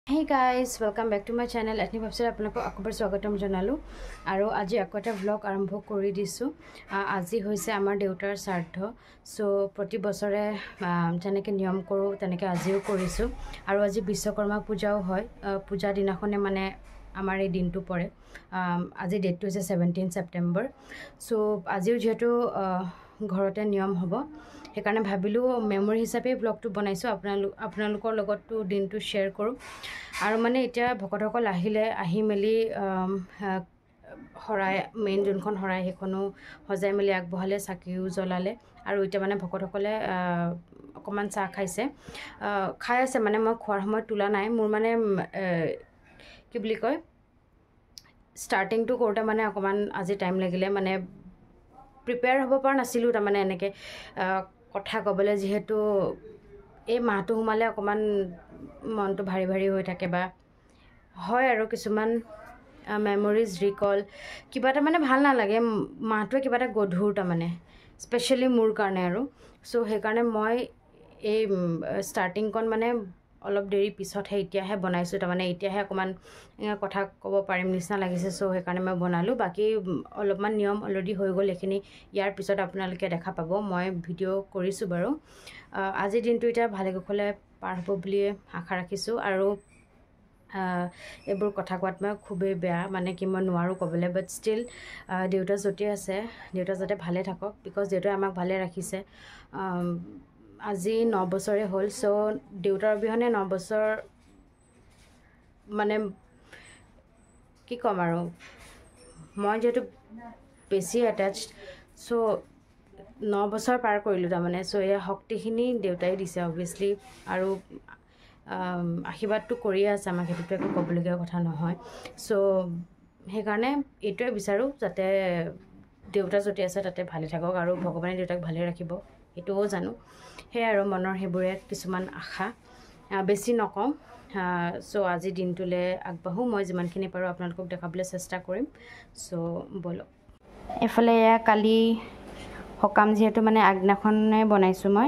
Hey guys, welcome back to my channel. Atni website আপোনাক আকবাৰ স্বাগতম জনালো আৰু আজি আকৌ এটা vlog আৰম্ভ কৰি দিছো। আজি হৈছে আমাৰ দেউতাৰ শ্ৰাদ্ধ। সো প্ৰতি বছৰে যেনেকৈ নিয়ম কৰো তেনেকৈ আজিও কৰিছো আৰু আজি বিশ্বকৰ্মা পূজাও হয়। পূজা দিনাখনে মানে আমাৰ এই দিনটো পৰে। আজি ডেটটো হৈছে 17 ছেপ্টেম্বৰ। সো আজিও যেহেতু ঘৰতে নিয়ম হ'ব সেইকাৰণে ভাবিলো মেমৰি হিচাপে ব্লগটো বনাইছো আপোনালোকৰ লগতো দিনটো শেয়াৰ কৰো। আৰু মানে এতিয়া ভকতসকল আহি মেলি হৰাই মেইন যোনখন হৰাই সেইখনো সজাই মেলি আগবঢ়ালে, চাকিও জ্বলালে আৰু এতিয়া মানে ভকতসকলে অকমান চাহ খাইছে, খাই আছে। মানে মই খোৱাৰ সময়ত তোলা নাই, মোৰ মানে কি বুলি কয় ষ্টাৰ্টিংটো কৰোঁতে মানে অকমান আজি টাইম লাগিলে, মানে প্ৰিপেয়াৰ হ'ব পৰা নাছিলোঁ। তাৰমানে এনেকৈ কথা ক'বলৈ, যিহেতু এই মাহটো সোমালে অকমান মনটো ভাৰী ভাৰী হৈ থাকে বা হয় আৰু কিছুমান মেমৰিজ ৰিকল কিবা এটা মানে ভাল নালাগে। মাহটোৱে কিবা এটা গধুৰ তাৰমানে স্পেচিয়েলি মোৰ কাৰণে আৰু সো সেইকাৰণে মই এই ষ্টাৰ্টিংকণ মানে অলপ দেৰি পিছতহে এতিয়াহে বনাইছোঁ। তাৰমানে এতিয়াহে অকণমান কথা ক'ব পাৰিম নিচিনা লাগিছে, সো সেইকাৰণে মই বনালোঁ। বাকী অলপমান নিয়ম অলৰেডি হৈ গ'ল, এইখিনি ইয়াৰ পিছত আপোনালোকে দেখা পাব। মই ভিডিঅ' কৰিছোঁ বাৰু। আজিৰ দিনটো এতিয়া ভালে কুশলে পাৰ হ'ব বুলিয়ে আশা ৰাখিছোঁ। আৰু এইবোৰ কথা কোৱাত মই খুবেই বেয়া, মানে কি মই নোৱাৰোঁ ক'বলৈ, বাট ষ্টিল দেউতা য'তে আছে দেউতা যাতে ভালে থাকক, বিকজ দেউতাই আমাক ভালে ৰাখিছে। আজি 9 বছৰে হ'ল। সো দেউতাৰ অবিহনে 9 বছৰ মানে কি ক'ম আৰু, মই যিহেতু বেছি এটেচড, সো 9 বছৰ পাৰ কৰিলোঁ তাৰমানে। সো এই শক্তিখিনি দেউতাই দিছে অভিয়াছলি, আৰু আশীৰ্বাদটো কৰিয়ে আছে আমাক, সেইটোতো একো ক'বলগীয়া কথা নহয়। সো সেইকাৰণে এইটোৱে বিচাৰোঁ যাতে দেউতা য'তে আছে তাতে ভালে থাকক আৰু ভগৱানে দেউতাক ভালে ৰাখিব, সেইটোও জানো। সেয়াই আৰু মনৰ সেইবোৰে কিছুমান আশা, বেছি নকওঁ। সো আজি দিনটোলৈ আগবাঢ়োঁ, মই যিমানখিনি পাৰোঁ আপোনালোকক দেখাবলৈ চেষ্টা কৰিম। সো ব'লক। এইফালে এয়া কালি সকাম, যিহেতু মানে আগদিনাখনে বনাইছোঁ মই।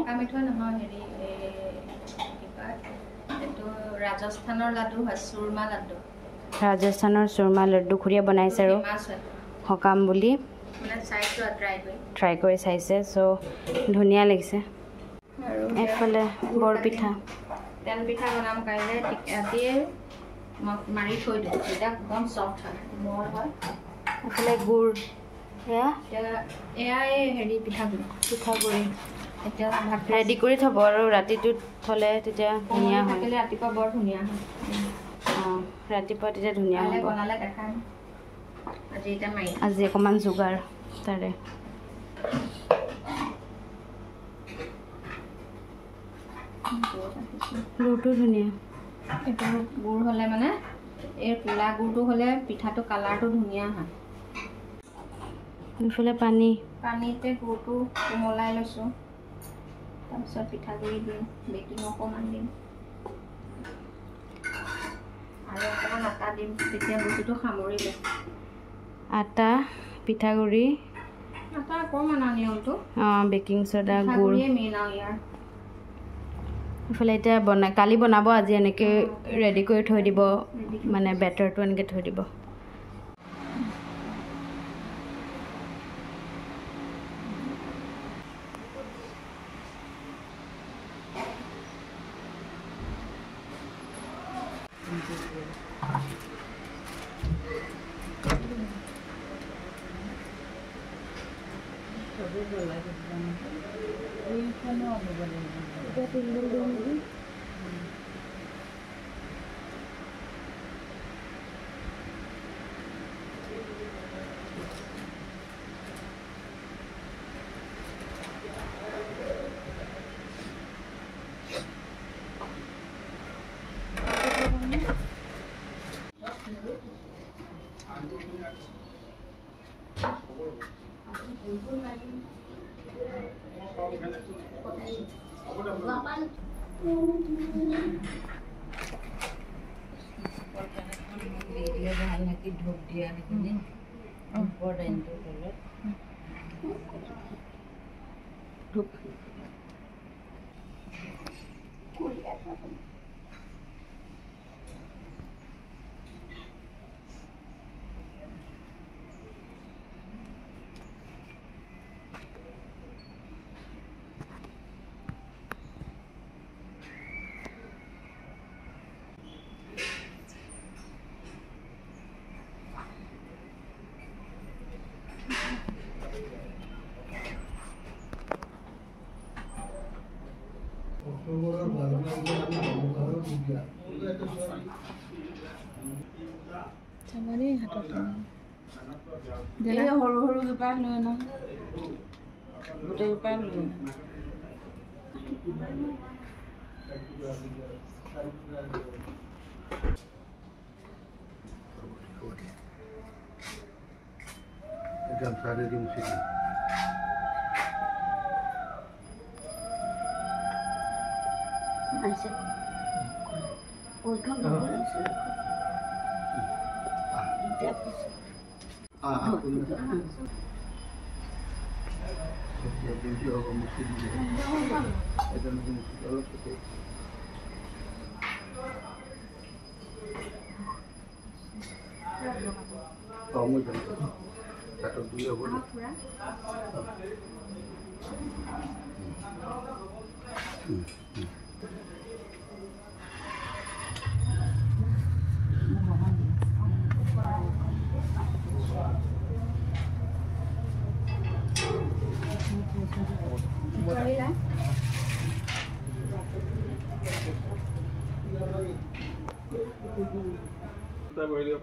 ৰাজস্থানৰ লাডু হয়, চুৰমা লাডু। ৰাজস্থানৰ চুৰমা লাডু খুৰীয়ে বনাইছে আৰু সকাম বুলি ট্ৰাই কৰি চাইছে। সো ধুনীয়া লাগিছে। আৰু এইফালে বৰপিঠা, তেল পিঠা বনাম কাইলৈ, ৰাতিয়ে মাৰি থৈ দিওঁ, তেতিয়া একদম চফ্ট হয়, কোমল হয়। এইফালে গুড়, এয়া এই হেৰি পিঠাগুড়ি এতিয়া ভাত ৰেডি কৰি থ'ব আৰু ৰাতিটোত থ'লে তেতিয়া ধুনীয়া হয়। ৰাতিপুৱা বৰ ধুনীয়া হয়। ৰাতিপুৱা তেতিয়া ধুনীয়া হ'ব। বনালে দেখাম আজি, এতিয়া মাৰি আজি অকণমান যোগাৰ তাৰে। গুড়টো ধুনীয়া, এইটো গুড় হ'লে মানে এই ক'লা গুড়টো হ'লে পিঠাটো কালাৰটো ধুনীয়া হয়। এইফালে পানীতে গুড়টো কোমলাই লৈছোঁ, তাৰপিছত পিঠাগুড়ি দিম, বেকিং অকণমান দিম আৰু অকণমান আটা দিম, তেতিয়া বস্তুটো সামৰি লয়। আটা, পিঠাগুড়ি, আটা অকণমান নিয়মটো, বেকিং চ'ডা, গুড় মেইন আৰু ইয়াৰ। এইফালে এতিয়া কালি বনাব, আজি এনেকৈ ৰেডি কৰি থৈ দিব, মানে বেটাৰটো এনেকৈ থৈ দিব। ধূপ দিয়া সেইখিনি ধূপৰ দাইনটোৰ তলত ধূপ চাবৰি হাতত সৰু সৰু জোপা লৈ ন গোটেই জোপা লৈ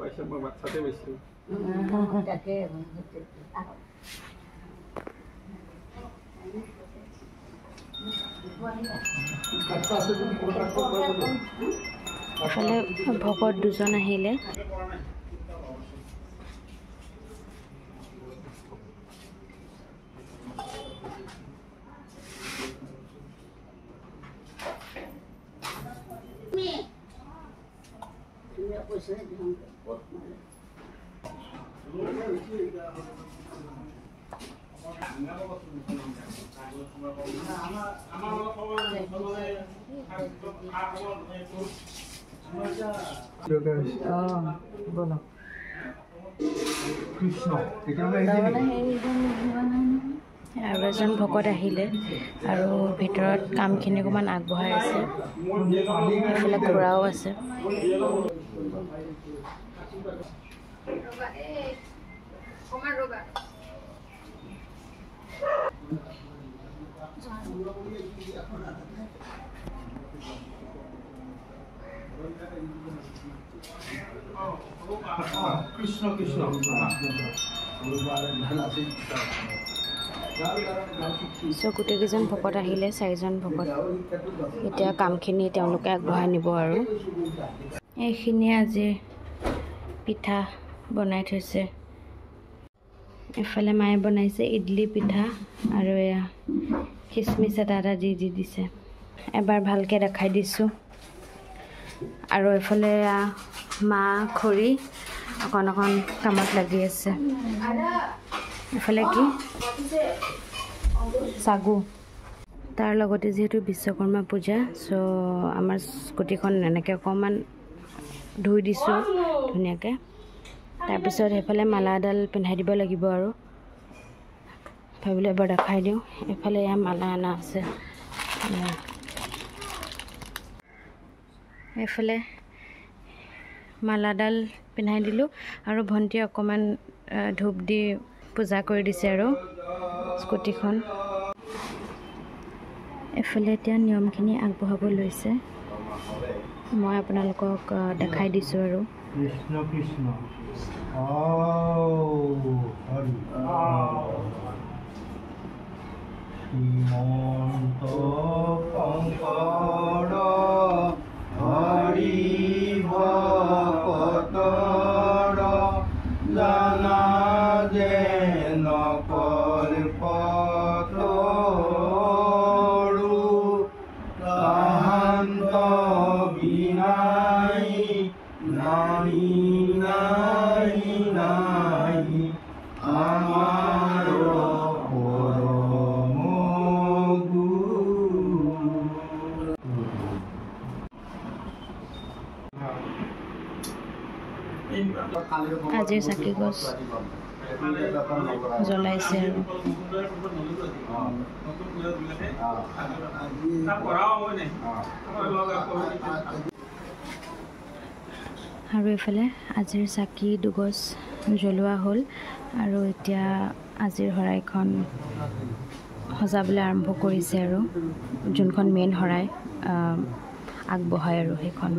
পাইছে মই বাচ্চাতে পাইছোঁ তাকে এফালে ভকত দুজন আহিলে আৰু এজন ভকত আহিলে আৰু ভিতৰত কামখিনি অকণমান আগবঢ়াই আছে এইফালে খুৰাও আছে কৃষ্ণ কৃষ্ণ গোটেইকেইজন ভকত আহিলে 4জন ভকত এতিয়া কামখিনি তেওঁলোকে আগবঢ়াই নিব আৰু এইখিনি আজি পিঠা বনাই থৈছে এফালে মায়ে বনাইছে ইডলি পিঠা আৰু এয়া কিচমিচ এটা দি দিছে এবাৰ ভালকৈ দেখাই দিছোঁ আৰু এফালে মা খৰি অকণ কামত লাগি আছে এফালে কি সাগু তাৰ লগতে যেহেতু বিশ্বকৰ্মা পূজা সো আমাৰ স্কুটিখন এনেকৈ অকণমান ধুই দিছোঁ ধুনীয়াকৈ তাৰপিছত এফালে মালাডাল পিন্ধাই দিব লাগিব আৰু ভাবিলে এবাৰ দেখাই দিওঁ এফালে এয়া মালা আনা আছে এফালে মালাডাল পিন্ধাই দিলোঁ আৰু ভণ্টি অকণমান ধূপ দি পূজা কৰি দিছে আৰু স্কুটিখন এফালে এতিয়া নিয়মখিনি আগবঢ়াব লৈছে মই আপোনালোকক দেখাই দিছোঁ আৰু কৃষ্ণ কৃষ্ণ শ্ৰীমন্ত শংকৰ হৰি ভকতৰ জানা যেন কল্পতৰু তাহান্ত বিনাই নাই নাই নাই আমাৰ পৰম গুৰু আজিৰ চাকি গছ জ্বলাইছে আৰু এইফালে আজিৰ চাকি দুগছ জ্বলোৱা হ'ল আৰু এতিয়া আজিৰ শৰাইখন সজাবলৈ আৰম্ভ কৰিছে আৰু যোনখন মেইন শৰাই আগবঢ়ায় আৰু সেইখন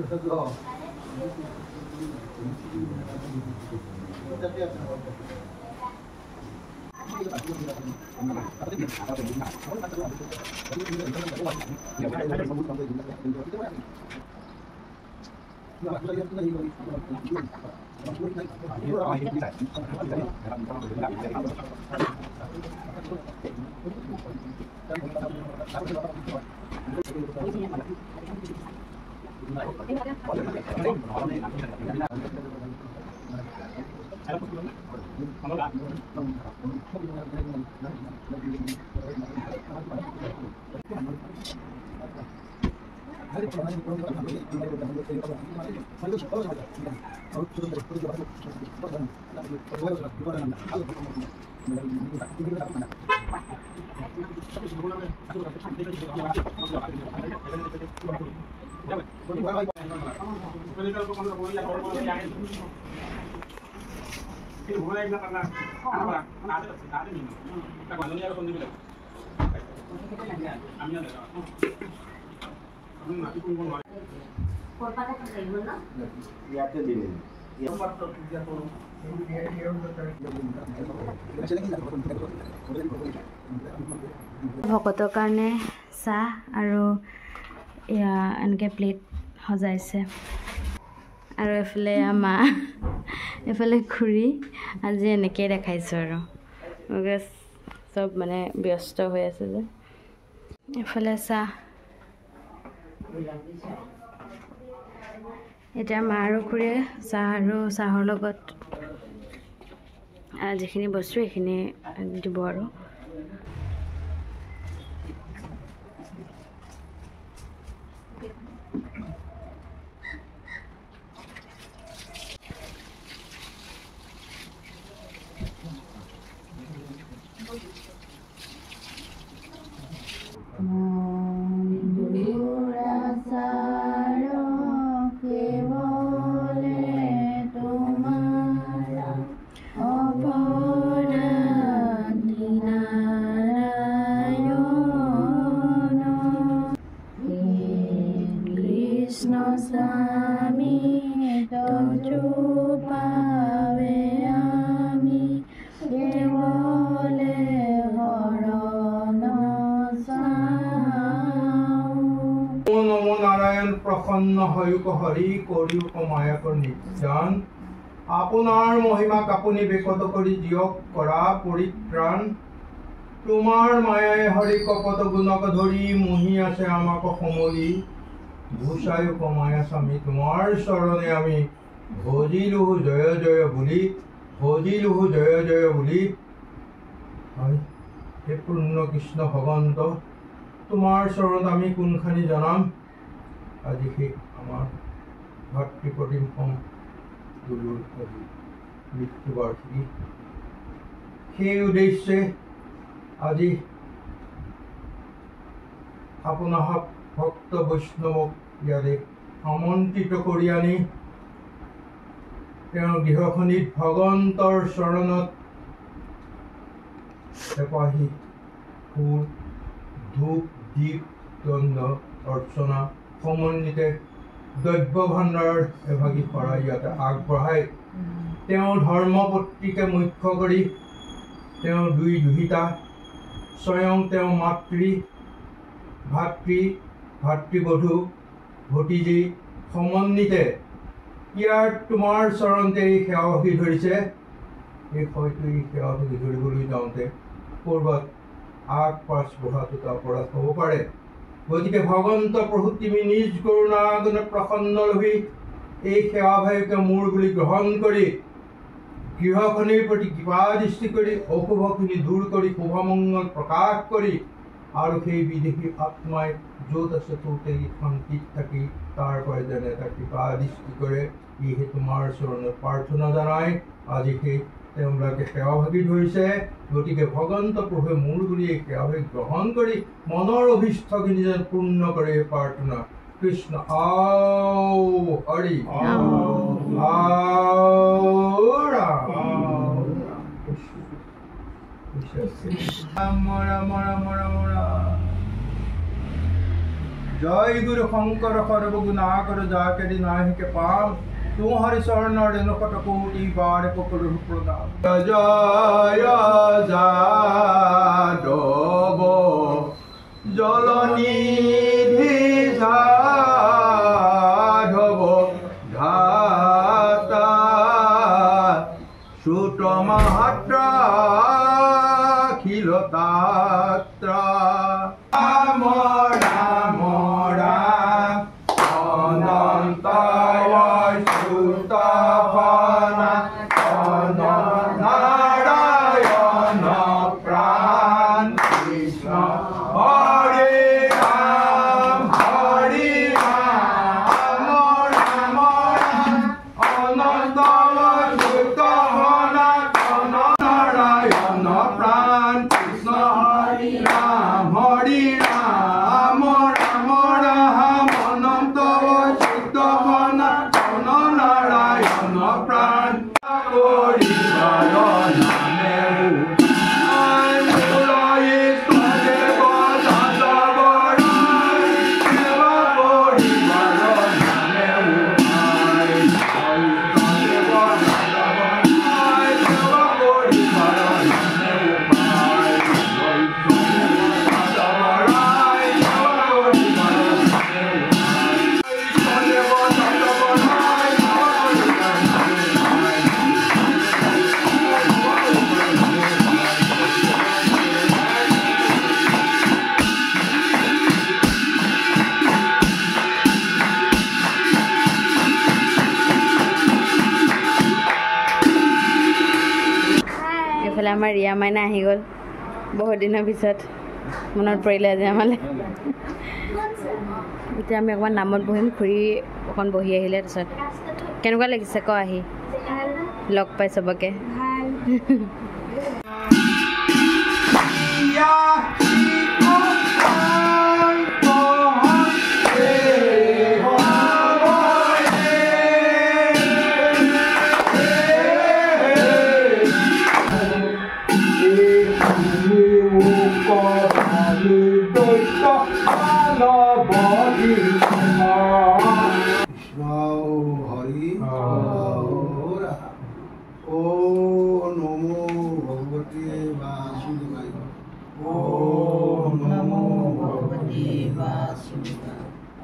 ভকতৰ কাৰণে চাহ আৰু এনেকৈ প্লেট সজাইছে আৰু এফালে মা এফালে খুৰী আজি এনেকৈ দেখাইছোঁ আৰু চব মানে ব্যস্ত হৈ আছে যে এফালে চাহ এতিয়া মা আৰু খুৰীয়ে চাহ আৰু চাহৰ লগত যিখিনি বস্তু সেইখিনি দিব আৰু প্ৰসন্ন হয়ুক হৰি কৰিউক মায়াকৰ নিৰ্যান আপোনাৰ মহিমাক আপুনি বেকত কৰি দিয়ক কৰা পৰিত্ৰাণ তোমাৰ মায়াই হৰি কপট গুণক ধৰি মুহি আছে আমাক সমলি ভূষায়ুক মায়া স্বামী তোমাৰ চৰণে আমি ভজিলোহু জয় জয় বুলি ভজিলোহু জয় জয় বুলি হয় হে পূৰ্ণ কৃষ্ণ ভগৱন্ত তোমাৰ চৰণত আমি কোনখানি জনাম আজি সেই আমাৰ ভাতৃ প্ৰতিম মৃত্যুবাৰ্ষিকী সেই উদ্দেশ্যে আজি আপোনাৰ ভক্ত বৈষ্ণৱক ইয়াৰে আমন্ত্ৰিত কৰি আনি তেওঁৰ গৃহখনিত ভগৱন্তৰ চৰণত এপাহি ফুল ধূপ দীপ দণ্ড অৰ্চনা সমন্বিতে দ্ৰব্য ভাণ্ডাৰ এভাগী শৰাই ইয়াতে আগবঢ়াই তেওঁ ধৰ্মপত্নীকে মুখ্য কৰি তেওঁ দুহিতা স্বয়ং তেওঁ ভাতৃবধূ ভতিজী সমন্বিতে ইয়াৰ তোমাৰ চৰণতে এই সেৱা ভাগি ধৰিছে এই হয়তো এই সেৱা ভাগি ধৰিবলৈ যাওঁতে ক'ৰবাত আগ পাছ বঢ়াটো তাৰ পৰা হ'ব পাৰে গতিকে ভগৱন্ত প্ৰভু তুমি নিজ কৰুণাগুণ প্ৰসন্ন লভি এই সেৱা ভাগকে মোৰ বুলি গ্ৰহণ কৰি গৃহখনিৰ প্ৰতি কৃপা দৃষ্টি কৰি অশুভখিনি দূৰ কৰি শুভমংগল প্ৰকাশ কৰি আৰু সেই বিদেশী আত্মাই য'ত আছে ত'তে শান্তিত থাকি তাৰ পৰা যেনে এটা কৃপা দৃষ্টি কৰে ইহে তোমাৰ চৰণত প্ৰাৰ্থনা জনাই আজি সেই তেওঁলোকে সেৱা ভাগি ধৰিছে গতিকে ভগৱন্ত প্ৰভুৱে মোৰ বুলি এই সেৱা ভাগি গ্ৰহণ কৰি মনৰ অভিষ্টখিনি যেন পূৰ্ণ কৰে প্ৰাৰ্থনা কৃষ্ণ আও হৰি ৰাম ৰাম ৰাম ৰাম ৰাম জয় গুরু শঙ্কর সর্বগুণাকর যা কেরি নাহিকে পাম তোমার চরণ রেণু শত কোটি বারে সকলো প্রদান জয় যাদব জলনিধি যাদব ধাতা সুত মাত্রা খিলতাত্রা রাম রাম রাম অনন্ত সুতপনা নারায়ণ প্রাণ কৃষ্ণ হরে রাম রাম অনন্ত সুতপনা নারায়ণ প্রাণ কৃষ্ণ হরে রাম রাম রাম অনন্ত সুতপনা নারায়ণ প্রাণ করিবার নামে এইফালে আমাৰ ৰিয়া মাইনা আহি গ'ল বহুত দিনৰ পিছত মনত পৰিলে আজি আমালৈ এতিয়া আমি অকণমান নামত বহিম খুৰী অকণ বহি আহিলে তাৰপিছত কেনেকুৱা লাগিছে ক আহি লগ পাই চবকে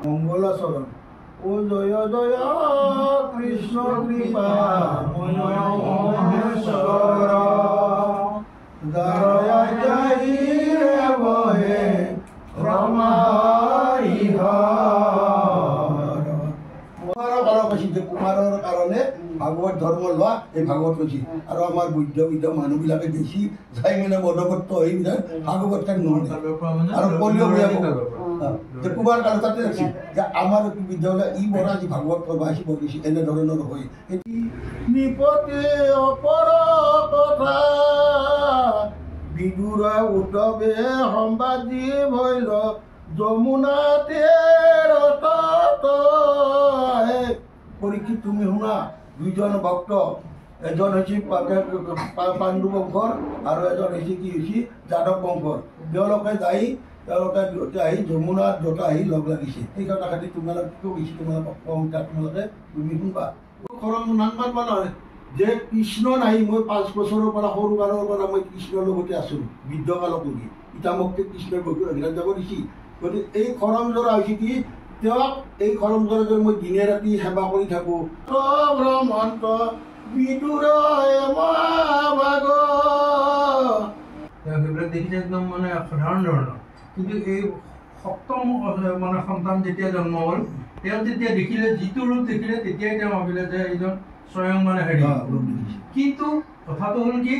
মঙ্গলাচৰণ ও জয় জয় কৃষ্ণ কৃপা মহেশ্বৰ দয়া জয় বহে কুমাৰৰ কাৰণে ভাগৱত ধৰ্ম লোৱা এই ভাগৱত কৈছিল আৰু আমাৰ বৈদ্য মানুহবিলাকে দেখি যাই মানে মদগত হৈ ভাগৱত কান নহ'লে আৰু কুমাৰ কাল তাতে ৰাখিছিল যে আমাৰ বিদ্যালয় ই বৰ আজি ভাগৱত পঢ়বা আহিব দিছে এনেধৰণৰ হৈ নিপতে অপৰ কথা বিদুৰ উদ্ধৱে সম্বাদী ভৈল যমুনাতে পৰীক্ষিত তুমি শুনা দুইজন ভক্ত এজন হৈছে পাণ্ডু বংশৰ আৰু এজন হৈছে কি হৈছে যাদৱ বংশৰ তেওঁলোকে আহি যমুনাত দুটা আহি লগ লাগিছে সেই কথাখাতি তোমালোকে কৈছে তোমালোকক কম তাত তোমালোকে তুমি শুনবা খৰম নানমান নহয় যে কৃষ্ণ নাই মই 5 বছৰৰ পৰা সৰু কালৰ পৰা মই কৃষ্ণৰ লগতে আছোঁ বৃদ্ধকালক লগি ইতা মোক কৃষ্ণৰ অভিৰাত যাব দিছি গতিকে এই খৰম জৰা হৈছে কি তেওঁক এই খৰম জৰা মই দিনে ৰাতি সেৱা কৰি থাকোঁ ব্ৰহ্মন্ত বিদুৰ সেইবিলাক দেখিছে একদম মানে সাধাৰণ ধৰণৰ কিন্তু এই সপ্তম মানে সন্তান যেতিয়া জন্ম হ'ল তেওঁ যেতিয়া দেখিলে যিটো ৰূপ দেখিলে তেতিয়াই তেওঁ ভাবিলে যে এইজন স্বয়ং মানে হেৰি কিন্তু কথাটো হ'ল কি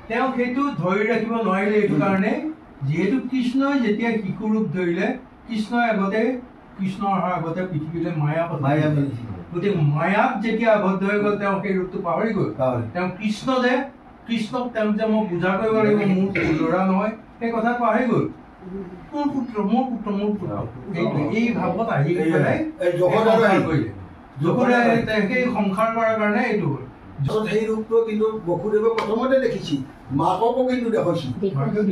তেওঁ সেইটো ধৰি ৰাখিব নোৱাৰিলে এইটো কাৰণে যিহেতু কৃষ্ণই যেতিয়া শিশু ৰূপ ধৰিলে কৃষ্ণই আগতে কৃষ্ণ অহাৰ আগতে পৃথিৱীলৈ মায়া গতিকে মায়াত যেতিয়া আবদ্ধ হৈ গ'ল তেওঁ সেই ৰূপটো পাহৰি গ'ল তেওঁ কৃষ্ণক তেওঁ যে মই পূজা কৰিব লাগিব মোৰ ল'ৰা নহয় সেই কথা পাহৰি গ'ল মোৰ পুত্ৰ এই ভাৱত আহি পেলাই যশোদাই সেই সংসাৰ কৰাৰ কাৰণে এইটো হ'ল সেই ৰূপটো কিন্তু বসুদেৱে প্ৰথমতে দেখিছিল মাককো কিন্তু দেখছি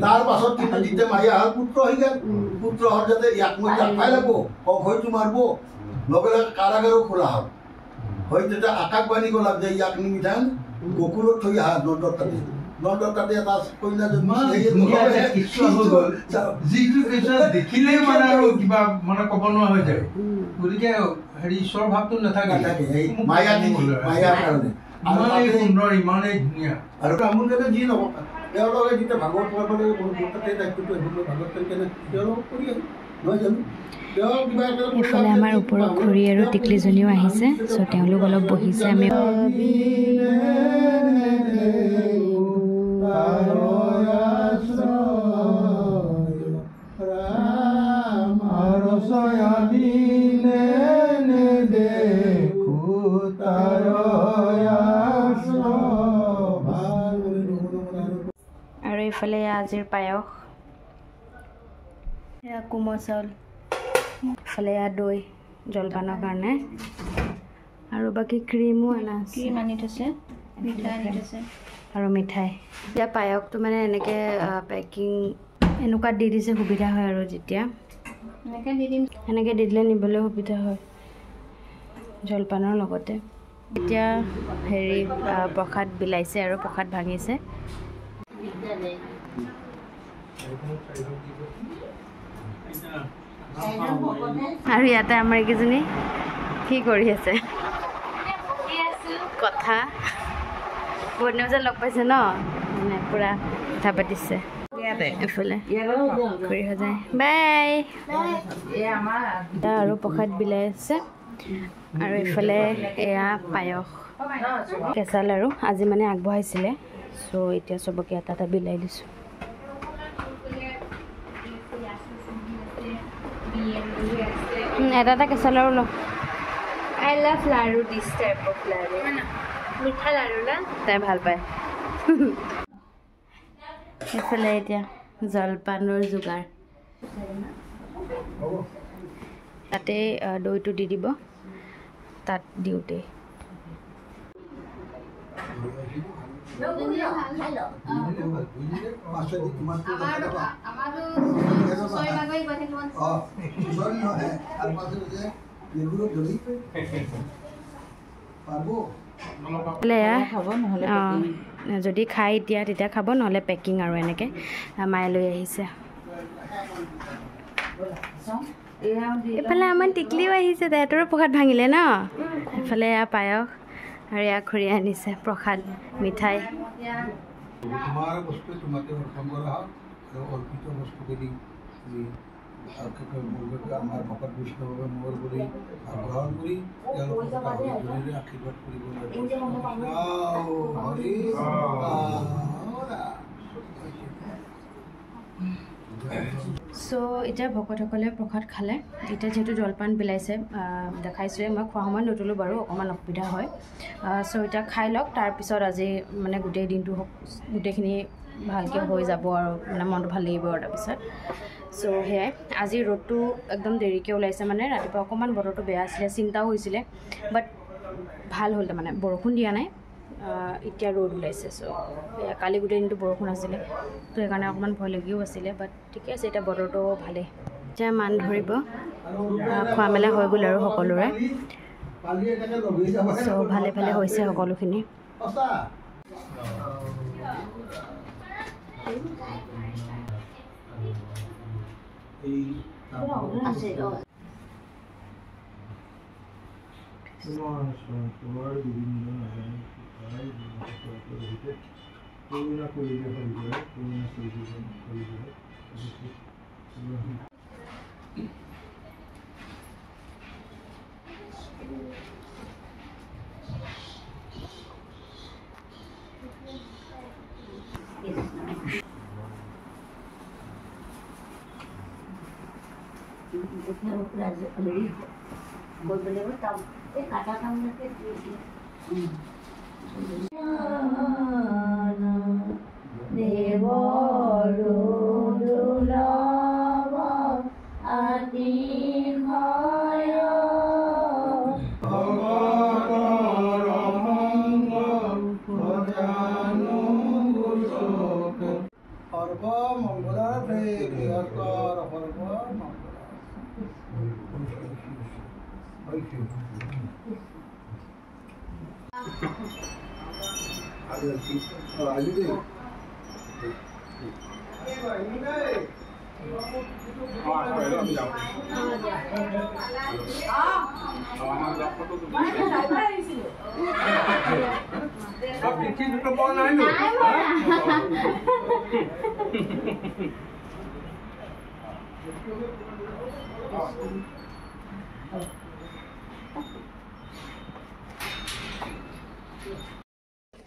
তার পাছত কিন্তু যেতিয়া মায়া হল পুত্র হয়ে গেল পুত্র হল যাতে ইয়াক মই জাপাই লাগবো হয়তো মারবো লগে লগে কারাগারও খোলা হল হয়তো এটা আকাশবাণী গলা যে ইয়াক নিমিঠান গোকুলত থৈ আহা নন্দৰ তাতে এটা কন্যা জন্ম যিটো কেছত দেখিলেই মানে আৰু কিবা মানে ক'ব নোৱাৰা হৈ যায় গতিকে হেৰি ঈশ্বৰ ভাৱটো নাথাকে মায়া মায়াৰ কাৰণে ইমানেই সুন্দৰ ইমানেই ধুনীয়া আৰু ব্ৰাহ্মণ যাতে যি নহওক তেওঁলোকে যেতিয়া ভাগৱত পঢ়াবলৈ তাতে দায়িত্বটো ভাগৱত কেনে তেওঁলোক কৰি আছে নহয় জানো এইফালে আমাৰ ওপৰত খুৰী আৰু টিকলিজনীও আহিছে চ' তেওঁলোক অলপ বহিছে আমি আৰু এইফালে আজিৰ পায়স এয়া কোমল চাউল এইফালে এয়া দৈ জলপানৰ কাৰণে আৰু বাকী ক্ৰীমো অনা আছে ক্ৰীম আনি থৈছে মিঠাই আনি থৈছে আৰু মিঠাই এতিয়া পায়সটো মানে এনেকৈ পেকিং এনেকুৱা দি দিছে সুবিধা হয় আৰু যেতিয়া এনেকৈ দি দিম এনেকৈ দি দিলে নিবলৈ সুবিধা হয় জলপানৰ লগতে এতিয়া হেৰি প্ৰসাদ বিলাইছে আৰু প্ৰসাদ ভাঙিছে আৰু ইয়াতে আমাৰ এইকেইজনী কি কৰি আছে কথা বহুত দিনৰ পিছত লগ পাইছে ন মানে পূৰা কথা পাতিছে এইফালে ঘূৰি হৈ যায় বাই আৰু প্ৰসাদ বিলাই আছে আৰু এইফালে এয়া পায়স কেঁচা লাড়ু আজি মানে আগবঢ়াইছিলে চ' এতিয়া চবকে এটা এটা বিলাই দিছোঁ এটা এটা কেঁচা লাড়ু law I love laddu this type of লাড়ু মিঠা লাড়ু না তাই ভাল পায় এইফালে এতিয়া জলপানৰ যোগাৰ তাতে দৈটো দি দিব তাত দিওঁতে যদি খাই এতিয়া তেতিয়া খাব নহ'লে পেকিং আৰু এনেকৈ মায়ে লৈ আহিছে এইফালে আমাৰ টিকলিও আহিছে তাহাঁতৰো প্ৰসাদ ভাঙিলে ন এইফালে এয়া পায়স আৰু এয়া খুৰী আনিছে প্ৰসাদ মিঠাই তোমাৰ বস্তু তোমাকে অৰ্পণ কৰা হওক আৰু অৰ্পিত বস্তুখিনি আমাৰ ভকত বৈষ্ণৱে মোৰ কৰি গ্ৰহণ কৰি তেওঁলোকক আশীৰ্বাদ কৰিব চ' এতিয়া ভকতসকলে প্ৰসাদ খালে এতিয়া যিহেতু জলপান বিলাইছে দেখাইছোঁৱে মই খোৱা সময়ত নতুলোঁ বাৰু অকণমান অসুবিধা হয় চ' এতিয়া খাই লওক তাৰপিছত আজি মানে গোটেই দিনটো গোটেইখিনি ভালকৈ হৈ যাব আৰু মানে মনটো ভাল লাগিব আৰু তাৰপিছত চ' সেয়াই আজি ৰ'দটো একদম দেৰিকৈ ওলাইছে মানে ৰাতিপুৱা অকণমান বতৰটো বেয়া আছিলে চিন্তাও হৈছিলে বাট ভাল হ'ল তাৰমানে বৰষুণ দিয়া নাই এতিয়া ৰ'দ ওলাইছে চ' কালি গোটেই দিনটো বৰষুণ আছিলে তো সেইকাৰণে অকণমান ভয় লাগিও আছিলে বাট ঠিকে আছে এতিয়া বতৰটো ভালেই এতিয়া মান ধৰিব খোৱা মেলা হৈ গ'ল আৰু সকলোৰে চ' ভালে ভালে হৈছে সকলোখিনি দেৱৰ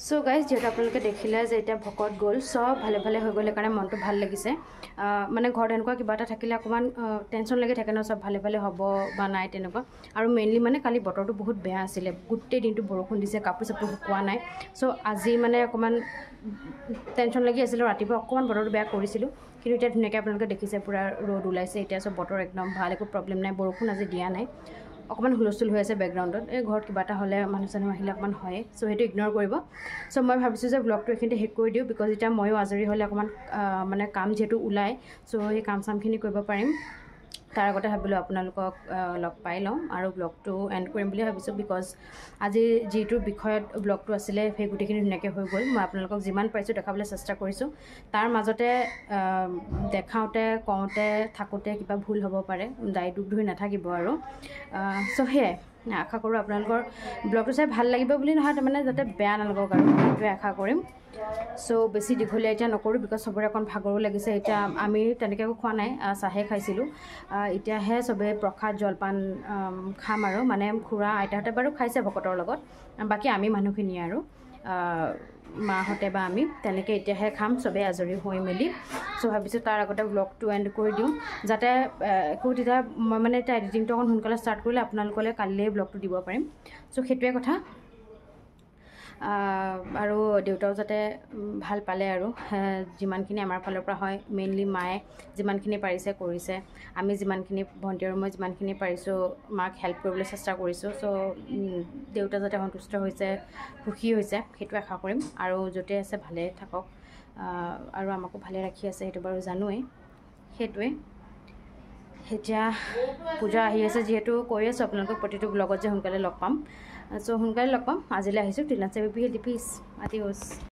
সো গাইজ যেহেতু আপোনালোকে দেখিলে যে এতিয়া ভকত গ'ল সব ভালে ভালে হৈ গ'ল সেইকাৰণে মনটো ভাল লাগিছে মানে ঘৰত এনেকুৱা কিবা এটা থাকিলে অকণমান টেনশ্যন লাগি থাকে ন সব ভালে ভালে হ'ব বা নাই তেনেকুৱা আৰু মেইনলি মানে কালি বতৰটো বহুত বেয়া আছিলে গোটেই দিনটো বৰষুণ দিছে কাপোৰ চাপোৰ শুকোৱা নাই চ' আজি মানে অকণমান টেনশ্যন লাগি আছিলোঁ ৰাতিপুৱা অকণমান বতৰটো বেয়া কৰিছিলোঁ কিন্তু এতিয়া ধুনীয়াকৈ আপোনালোকে দেখিছে পূৰা ৰ'দ ওলাইছে এতিয়া চব বতৰ একদম ভাল একো প্ৰব্লেম নাই বৰষুণ আজি দিয়া নাই অকণমান হুলস্থুল হৈ আছে বেকগ্ৰাউণ্ডত এই ঘৰত কিবা এটা হ'লে মানুহ চানুহ আহিলে অকণমান হয় চ' সেইটো ইগন'ৰ কৰিব চ' মই ভাবিছোঁ যে ব্লগটো এইখিনিতে শেষ কৰি দিওঁ বিকজ এতিয়া ময়ো আজৰি হ'লে অকণমান মানে কাম যিহেতু ওলায় চ' সেই কাম চামখিনি কৰিব পাৰিম তাৰ আগতে ভাবিলোঁ আপোনালোকক লগ পাই লওঁ আৰু ব্লগটো এণ্ড কৰিম বুলি ভাবিছোঁ বিকজ আজি যিটো বিষয়ত ব্লগটো আছিলে সেই গোটেইখিনি ধুনীয়াকৈ হৈ গ'ল মই আপোনালোকক যিমান পাৰিছোঁ দেখাবলৈ চেষ্টা কৰিছোঁ তাৰ মাজতে দেখাওঁতে কওঁতে থাকোঁতে কিবা ভুল হ'ব পাৰে দায় দুখ ধৰি নাথাকিব আৰু চ' সেয়াই আশা কৰোঁ আপোনালোকৰ ব্লগটো চাই ভাল লাগিব বুলি নহয় তাৰমানে যাতে বেয়া নালাগক আৰু সেইটোৱে আশা কৰিম চ' বেছি দীঘলীয়া এতিয়া নকৰোঁ বিকজ চবৰে অকণ ভাগৰো লাগিছে এতিয়া আমি তেনেকৈ একো খোৱা নাই চাহে খাইছিলোঁ এতিয়াহে চবেই প্ৰসাদ জলপান খাম আৰু মানে খুৰা আইতাহঁতে বাৰু খাইছে ভকতৰ লগত বাকী আমি মানুহখিনিয়ে আৰু মাহঁতে বা আমি তেনেকৈ এতিয়াহে খাম চবেই আজৰি হৈ মেলি চ' ভাবিছোঁ তাৰ আগতে ব্লগটো এণ্ড কৰি দিওঁ যাতে একো তেতিয়া মই মানে এতিয়া এডিটিংটো অকণ সোনকালে ষ্টাৰ্ট কৰিলে আপোনালোকলৈ কালিলৈ ব্লগটো দিব পাৰিম চ' সেইটোৱে কথা আৰু দেউতাও যাতে ভাল পালে আৰু যিমানখিনি আমাৰ ফালৰ পৰা হয় মেইনলি মায়ে যিমানখিনি পাৰিছে কৰিছে আমি যিমানখিনি ভণ্টি আৰু মই যিমানখিনি পাৰিছোঁ মাক হেল্প কৰিবলৈ চেষ্টা কৰিছোঁ চ' দেউতা যাতে সন্তুষ্ট হৈছে সুখী হৈছে সেইটো আশা কৰিম আৰু য'তে আছে ভালে থাকক আৰু আমাকো ভালে ৰাখি আছে সেইটো বাৰু জানোৱেই সেইটোৱে এতিয়া পূজা আহি আছে যিহেতু কৈ আছোঁ আপোনালোকক প্ৰতিটো ব্লগত যে সোনকালে লগ পাম চ' সোনকালে লগ পাম আজিলৈ আহিছোঁ টিলাছে বেবি পিছ আদিঅ'ছ